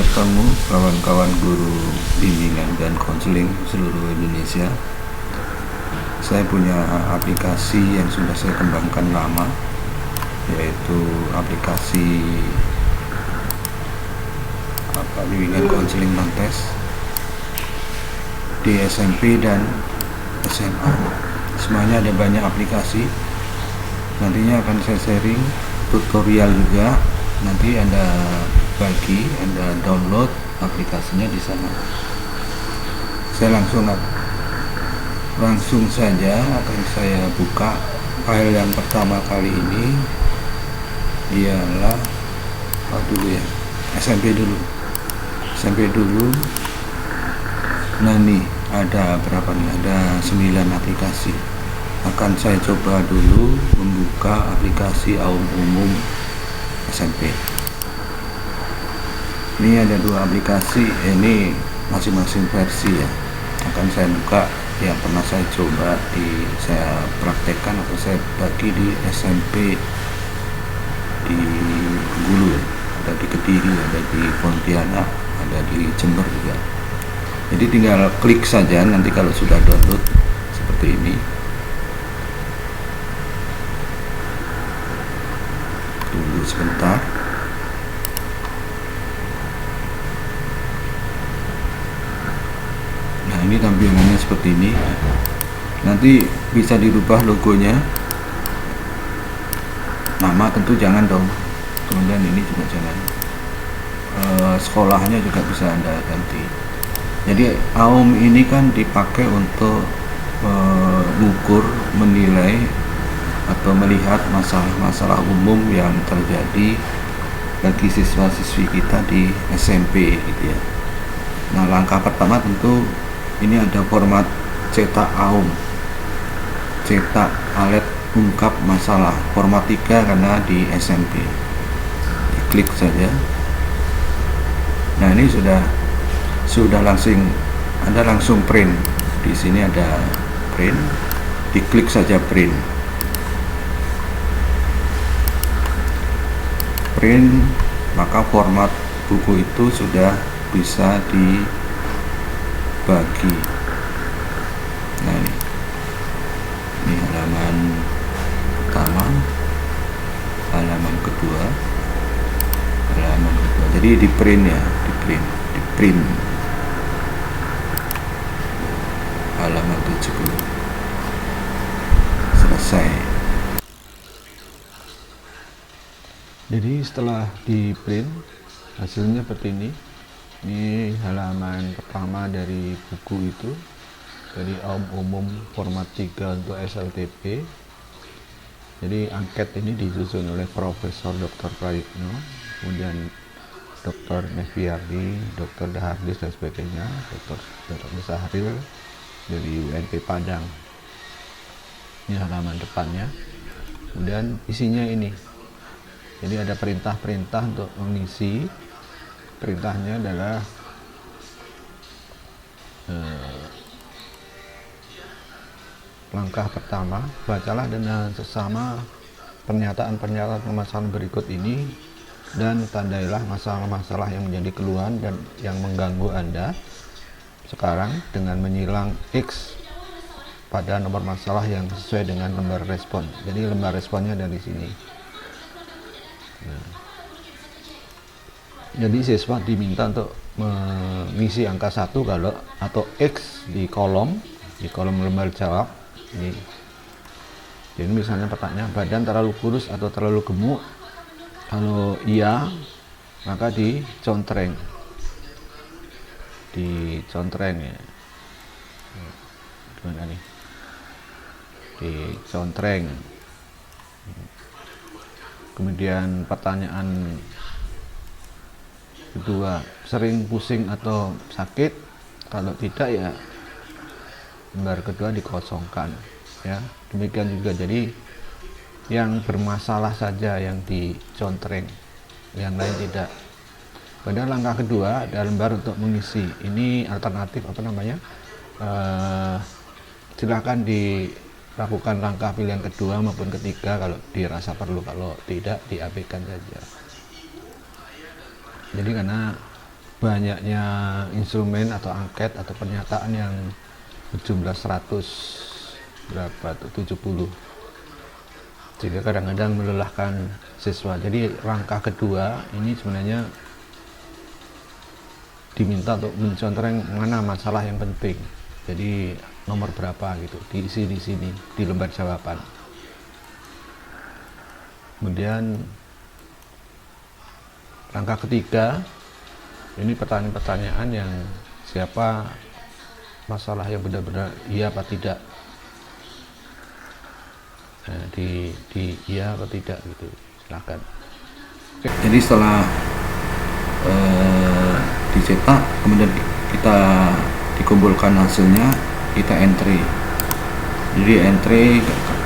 bertemu kawan-kawan guru bimbingan dan konseling seluruh Indonesia. Saya punya aplikasi yang sudah saya kembangkan lama, yaitu aplikasi bimbingan konseling non-tes di SMP dan SMA. Semuanya ada banyak aplikasi. Nantinya akan saya sharing tutorial juga. Nanti Anda download aplikasinya di sana. Saya langsung saja akan saya buka file yang pertama kali ini. Ialah SMP dulu. Nah nih ada berapa nih? Ada 9 aplikasi. Akan saya coba dulu membuka aplikasi AUM umum SMP. Ini ada 2 aplikasi, ini masing-masing versi ya. Akan saya buka yang pernah saya coba saya praktekkan atau saya bagi di SMP di Gulu, ada di Kediri, ada di Pontianak, ada di Jember juga. Jadi tinggal klik saja nanti kalau sudah download seperti ini. Tunggu sebentar. Nah ini tampilannya seperti ini. Nanti bisa dirubah logonya. Nama tentu jangan dong. Kemudian ini juga jangan. Sekolahnya juga bisa Anda ganti. Jadi AUM ini kan dipakai untuk mengukur, menilai atau melihat masalah-masalah umum yang terjadi bagi siswa-siswi kita di SMP gitu ya. Nah, langkah pertama tentu ini ada format cetak AUM, cetak alat ungkap masalah, format 3 karena di SMP. Diklik saja. Nah, ini sudah Anda langsung print. Di sini ada print. Diklik saja print. Maka format buku itu sudah bisa dibagi. Nah ini halaman pertama, halaman kedua. Jadi di print halaman 70. Selesai. Jadi setelah di print hasilnya seperti ini. Ini halaman pertama dari buku itu, dari AUM umum format 3 untuk SLTP. Jadi angket ini disusun oleh Profesor Dr. Prayitno, kemudian Dr. Neviardi, Dr. Dahardis dan sebagainya, Dr. Sahril dari UNP Padang. Ini halaman depannya. Kemudian isinya ini. Jadi ada perintah-perintah untuk mengisi. Perintahnya adalah langkah pertama, bacalah dengan sesama pernyataan-pernyataan permasalahan berikut ini dan tandailah masalah-masalah yang menjadi keluhan dan yang mengganggu Anda sekarang dengan menyilang X pada nomor masalah yang sesuai dengan lembar respon. Jadi lembar responnya dari sini. Nah, jadi siswa diminta untuk mengisi angka 1 atau X di kolom lembar jawab ini. Jadi misalnya pertanyaan, badan terlalu kurus atau terlalu gemuk? Kalau iya, maka dicontreng ya. Gimana nih? Dicontreng. Kemudian pertanyaan kedua, sering pusing atau sakit? Kalau tidak ya lembar kedua dikosongkan ya. Demikian juga, jadi yang bermasalah saja yang dicontreng, yang lain tidak. Pada langkah kedua ada lembar untuk mengisi. Ini alternatif silahkan dilakukan langkah pilihan kedua maupun ketiga kalau dirasa perlu, kalau tidak diabaikan saja. Jadi karena banyaknya instrumen atau angket atau pernyataan yang berjumlah 100 berapa tuh 70, sehingga kadang-kadang melelahkan siswa. Jadi langkah kedua ini sebenarnya diminta untuk mencontohkan mana masalah yang penting, jadi nomor berapa gitu diisi di sini di lembar jawaban. Kemudian langkah ketiga ini pertanyaan-pertanyaan yang siapa masalah yang benar-benar iya apa tidak, nah, di iya atau tidak gitu, silakan. Jadi setelah dicetak, kemudian kita dikumpulkan hasilnya, kita entry. Jadi entry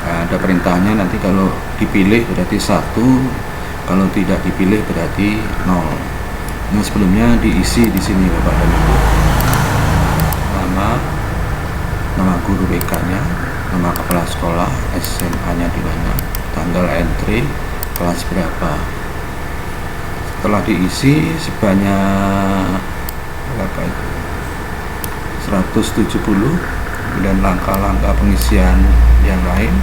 ada perintahnya, nanti kalau dipilih berarti 1, kalau tidak dipilih berarti 0. Nah, sebelumnya diisi di sini Bapak dan Ibu. Nama guru BK-nya, nama kepala sekolah, SMA-nya di mana, tanggal entry, kelas berapa. Setelah diisi sebanyak berapa itu? 170. Kemudian langkah-langkah pengisian yang lain,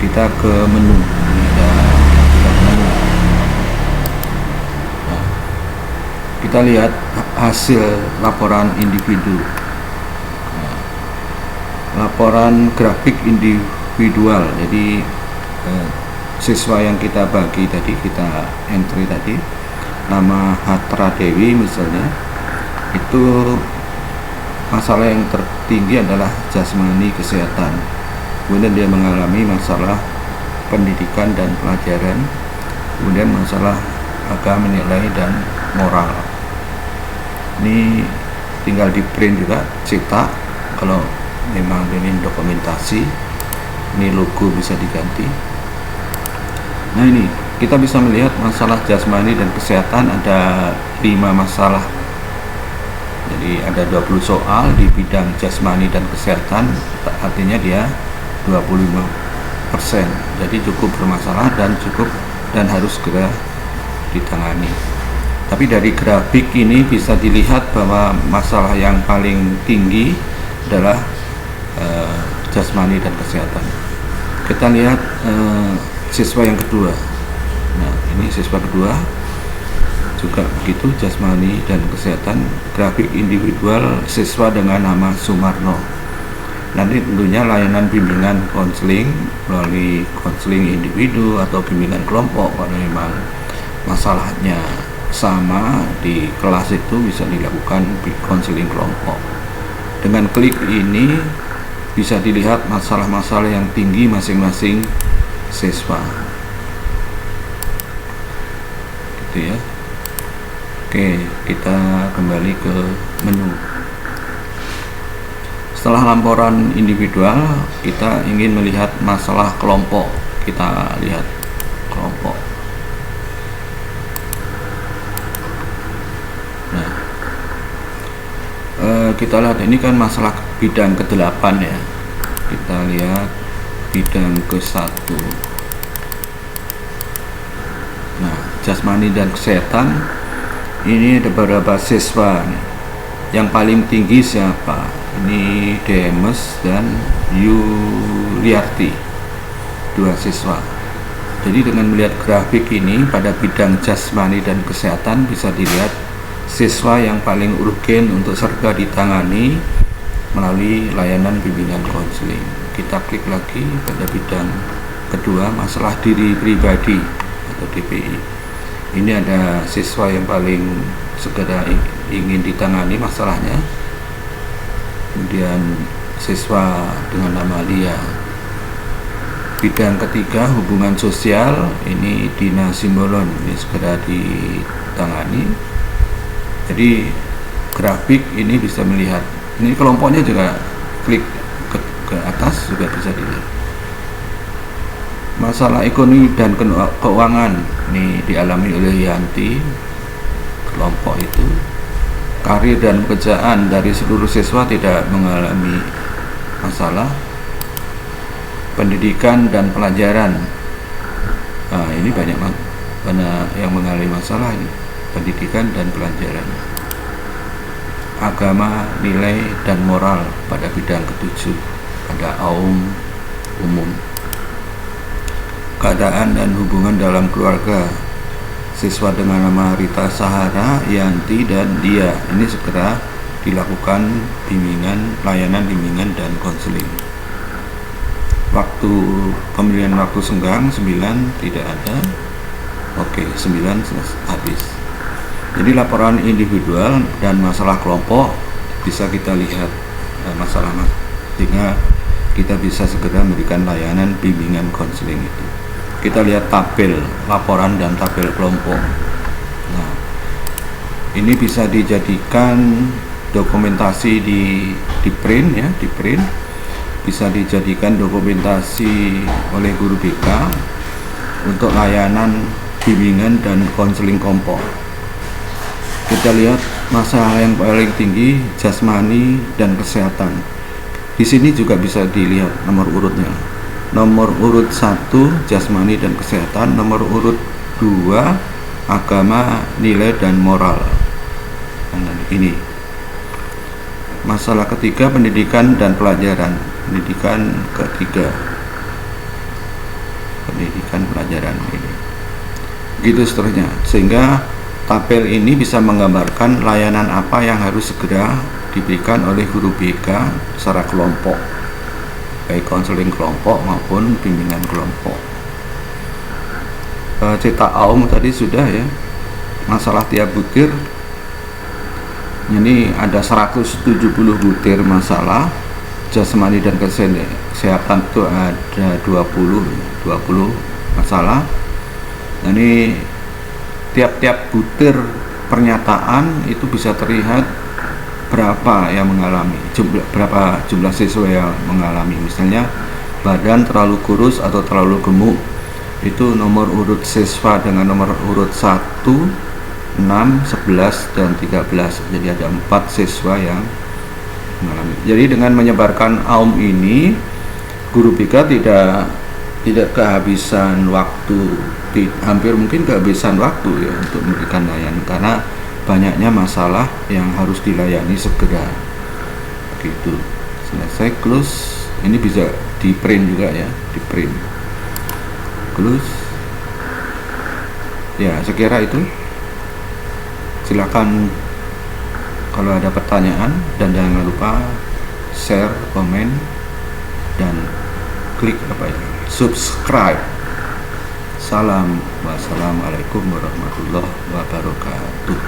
kita ke menu. Ini ada menu. Nah, kita lihat hasil laporan individu. Nah, laporan grafik individual. Jadi siswa yang kita bagi tadi, kita entry tadi, nama Hatra Dewi misalnya, itu masalah yang tertinggi adalah jasmani kesehatan. Kemudian dia mengalami masalah pendidikan dan pelajaran, kemudian masalah agama, nilai dan moral. Ini tinggal di print juga, cetak. Kalau memang ini dokumentasi, ini logo bisa diganti. Nah, ini kita bisa melihat masalah jasmani dan kesehatan ada 5 masalah. Jadi ada 20 soal di bidang jasmani dan kesehatan, artinya dia 25%. Jadi cukup bermasalah dan harus segera ditangani. Tapi dari grafik ini bisa dilihat bahwa masalah yang paling tinggi adalah jasmani dan kesehatan. Kita lihat siswa yang kedua. Nah, ini siswa kedua juga begitu, jasmani dan kesehatan, grafik individual, siswa dengan nama Sumarno. Nanti tentunya layanan bimbingan konseling melalui konseling individu atau bimbingan kelompok. Kalau memang masalahnya sama di kelas itu bisa dilakukan konseling kelompok. Dengan klik ini bisa dilihat masalah-masalah yang tinggi masing-masing siswa. Gitu ya. Oke, kita kembali ke menu. Setelah laporan individual, kita ingin melihat masalah kelompok. Kita lihat kelompok. Nah, kita lihat ini kan masalah bidang ke-8 ya. Kita lihat bidang ke-1. Nah, jasmani dan kesehatan. Ini ada beberapa siswa nih. Yang paling tinggi siapa? Ini Demes dan Yuliarti, 2 siswa. Jadi dengan melihat grafik ini pada bidang jasmani dan kesehatan bisa dilihat siswa yang paling urgen untuk segera ditangani melalui layanan bimbingan konseling. Kita klik lagi pada bidang kedua, masalah diri pribadi atau DPI. Ini ada siswa yang paling segera ingin ditangani masalahnya. Kemudian siswa dengan nama Lia. Bidang ketiga, hubungan sosial, ini Dina Simbolon, ini segera ditangani. Jadi grafik ini bisa melihat, ini kelompoknya juga klik ke atas juga bisa dilihat. Masalah ekonomi dan keuangan ini dialami oleh Yanti, kelompok itu. Karir dan pekerjaan dari seluruh siswa tidak mengalami masalah. Pendidikan dan pelajaran, nah, ini banyak yang mengalami masalah ini, pendidikan dan pelajaran. agama, nilai, dan moral pada bidang ketujuh pada umum. Keadaan dan hubungan dalam keluarga siswa dengan nama Rita Sahara, Yanti, dan Dia ini segera dilakukan layanan bimbingan dan konseling. Waktu pemilihan waktu senggang 9 tidak ada. Oke, 9 habis. Jadi laporan individual dan masalah kelompok bisa kita lihat masalah sehingga kita bisa segera memberikan layanan bimbingan konseling itu. Kita lihat tabel laporan dan tabel kelompok. Nah, ini bisa dijadikan dokumentasi di print ya, di print. Bisa dijadikan dokumentasi oleh guru BK untuk layanan bimbingan dan konseling kelompok. Kita lihat masalah yang paling tinggi jasmani dan kesehatan. Di sini juga bisa dilihat nomor urutnya. Nomor urut 1 jasmani dan kesehatan, nomor urut 2 agama, nilai, dan moral. Nah, ini. Masalah ketiga pendidikan dan pelajaran. Pendidikan ketiga. Pendidikan pelajaran ini. Begitu seterusnya. Sehingga tabel ini bisa menggambarkan layanan apa yang harus segera diberikan oleh guru BK secara kelompok, baik konseling kelompok maupun bimbingan kelompok. Cetak AUM tadi sudah ya. Masalah tiap butir ini ada 170 butir masalah jasmani dan kesehatan itu ada 20 masalah. Nah, ini tiap-tiap butir pernyataan itu bisa terlihat berapa yang mengalami, berapa jumlah siswa yang mengalami. Misalnya badan terlalu kurus atau terlalu gemuk, itu nomor urut siswa dengan nomor urut 1, 6, 11, dan 13. Jadi ada 4 siswa yang mengalami. Jadi dengan menyebarkan AUM ini, guru BK tidak kehabisan waktu, hampir mungkin kehabisan waktu ya untuk memberikan layanan karena banyaknya masalah yang harus dilayani segera. Begitu. Selesai, close. Ini bisa di print juga ya, di print. Close. Ya, sekira itu. Silakan kalau ada pertanyaan, dan jangan lupa share, komen, dan klik subscribe. Salam, wassalamualaikum warahmatullahi wabarakatuh.